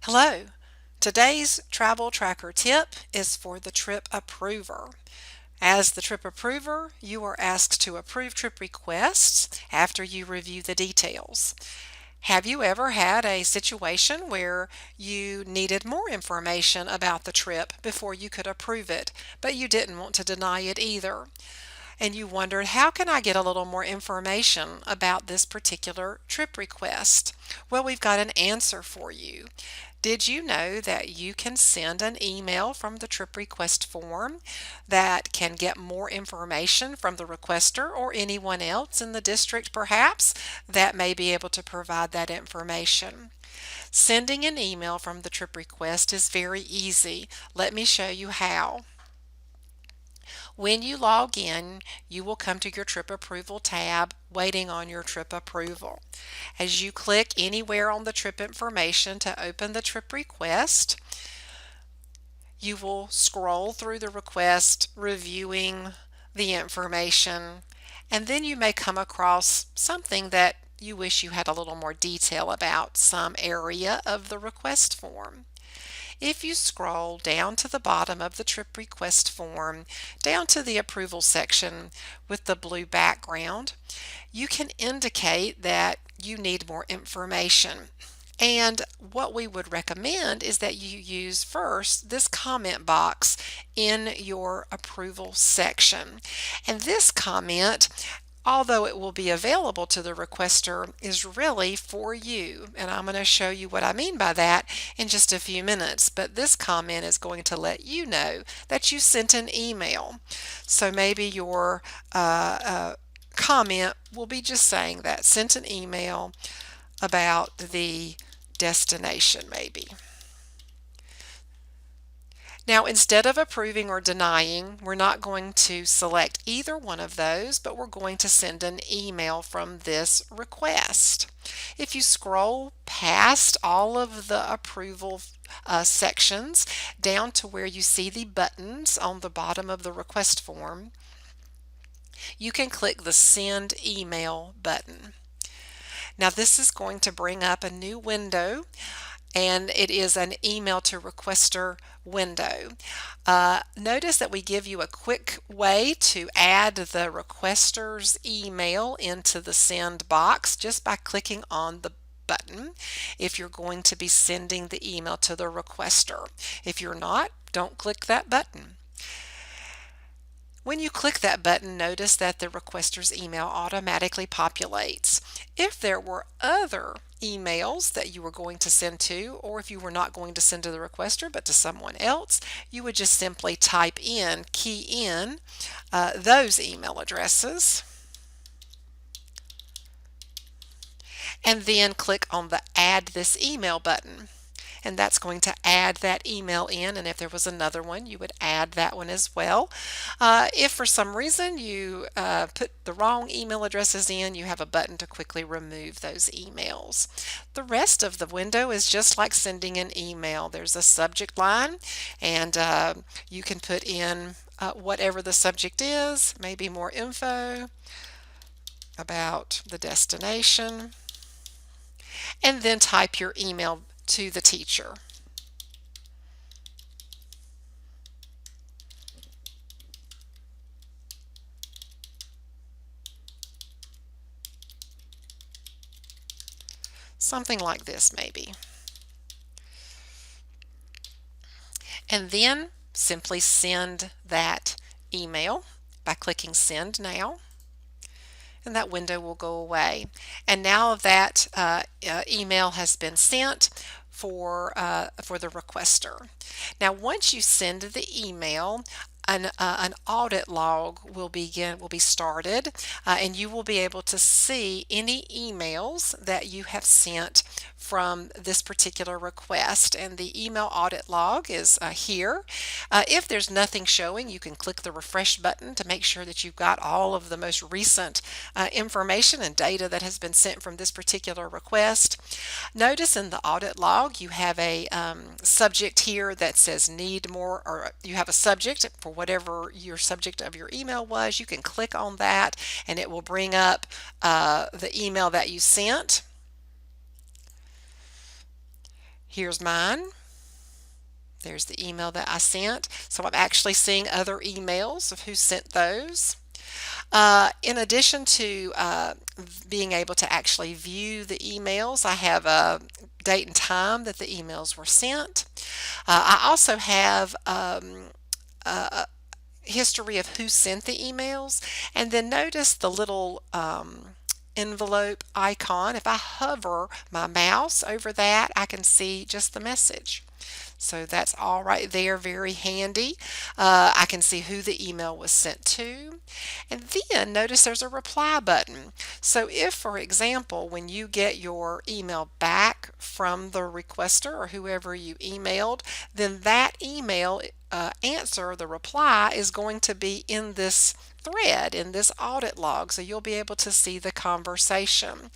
Hello. Today's travel tracker tip is for the trip approver. As the trip approver, you are asked to approve trip requests after you review the details. Have you ever had a situation where you needed more information about the trip before you could approve it, but you didn't want to deny it either? And you wondered, how can I get a little more information about this particular trip request? Well, we've got an answer for you. Did you know that you can send an email from the trip request form that can get more information from the requester or anyone else in the district perhaps that may be able to provide that information? Sending an email from the trip request is very easy. Let me show you how. When you log in, you will come to your trip approval tab, waiting on your trip approval. As you click anywhere on the trip information to open the trip request, you will scroll through the request, reviewing the information, and then you may come across something that you wish you had a little more detail about, some area of the request form. If you scroll down to the bottom of the trip request form, down to the approval section with the blue background, you can indicate that you need more information. And what we would recommend is that you use first this comment box in your approval section. And this comment, although it will be available to the requester, is really for you. And I'm going to show you what I mean by that in just a few minutes. But this comment is going to let you know that you sent an email. So maybe your comment will be just saying that, sent an email about the destination maybe. Now, instead of approving or denying, we're not going to select either one of those, but we're going to send an email from this request. If you scroll past all of the approval sections down to where you see the buttons on the bottom of the request form, you can click the Send Email button. Now this is going to bring up a new window, and it is an email to requester window. Notice that we give you a quick way to add the requester's email into the send box just by clicking on the button if you're going to be sending the email to the requester. If you're not, don't click that button. When you click that button, notice that the requester's email automatically populates. If there were other emails that you were going to send to, or if you were not going to send to the requester but to someone else, you would just simply type in, key in those email addresses, and then click on the Add This Email button. And that's going to add that email in, and if there was another one, you would add that one as well. If for some reason you put the wrong email addresses in, you have a button to quickly remove those emails. The rest of the window is just like sending an email. There's a subject line, and you can put in whatever the subject is, maybe more info about the destination, and then type your email to the teacher. Something like this maybe. And then simply send that email by clicking Send Now, and that window will go away. And now that email has been sent for the requester. Now, once you send the email, an audit log will be started, and you will be able to see any emails that you have sent from this particular request, and the email audit log is here. If there's nothing showing, you can click the refresh button to make sure that you've got all of the most recent information and data that has been sent from this particular request. Notice in the audit log you have a subject here that says need more, or you have a subject for whatever your subject of your email was. You can click on that and it will bring up the email that you sent. Here's mine. There's the email that I sent. So I'm actually seeing other emails of who sent those. In addition to being able to actually view the emails, I have a date and time that the emails were sent. I also have a history of who sent the emails, and then notice the little envelope icon. If I hover my mouse over that, I can see just the message. So that's all right there, very handy. I can see who the email was sent to. And then notice there's a reply button. So if, for example, when you get your email back from the requester or whoever you emailed, then that email answer, the reply, is going to be in this thread, in this audit log, so you'll be able to see the conversation.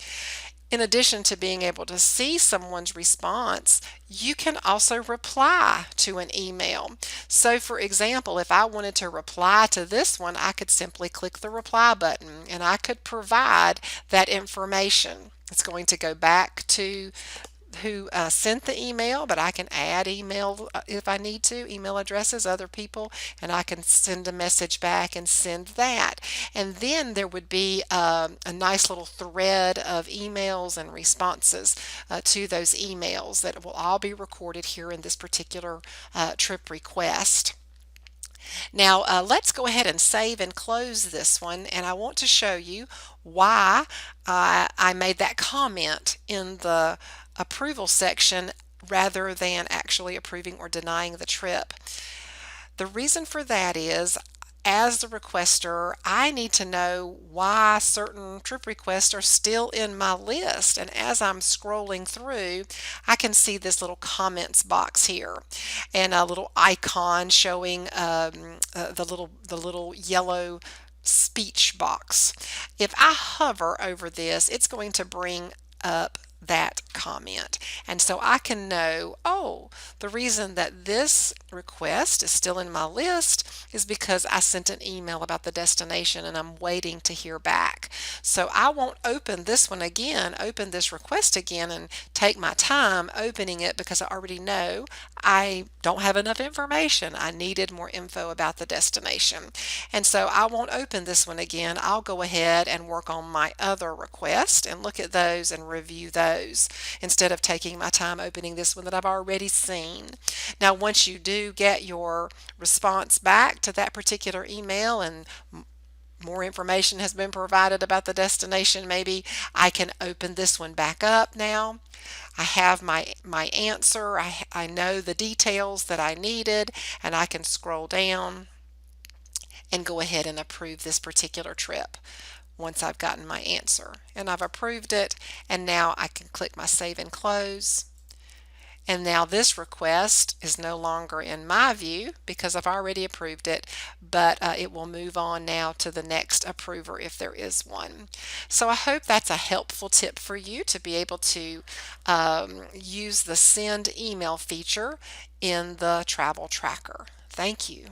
In addition to being able to see someone's response, you can also reply to an email. So for example, if I wanted to reply to this one, I could simply click the reply button and I could provide that information. It's going to go back to who sent the email, but I can add email if I need to, email addresses, other people, and I can send a message back and send that. And then there would be a nice little thread of emails and responses to those emails that will all be recorded here in this particular trip request. Now let's go ahead and save and close this one, and I want to show you why I made that comment in the approval section rather than actually approving or denying the trip. The reason for that is, as the requester, I need to know why certain trip requests are still in my list. And as I'm scrolling through, I can see this little comments box here and a little icon showing the little yellow speech box. If I hover over this, it's going to bring up that comment. And so I can know, oh, the reason that this request is still in my list is because I sent an email about the destination and I'm waiting to hear back. So I won't open this one again, open this request again and take my time opening it because I already know I don't have enough information. I needed more info about the destination. And so I won't open this one again. I'll go ahead and work on my other request and look at those and review those instead of taking my time opening this one that I've already seen. Now, once you do get your response back to that particular email and more information has been provided about the destination, maybe I can open this one back up now. I have my answer. I know the details that I needed, and I can scroll down and go ahead and approve this particular trip once I've gotten my answer. And I've approved it, and now I can click my save and close. And now this request is no longer in my view because I've already approved it, but it will move on now to the next approver if there is one. So I hope that's a helpful tip for you to be able to use the send email feature in the travel tracker. Thank you.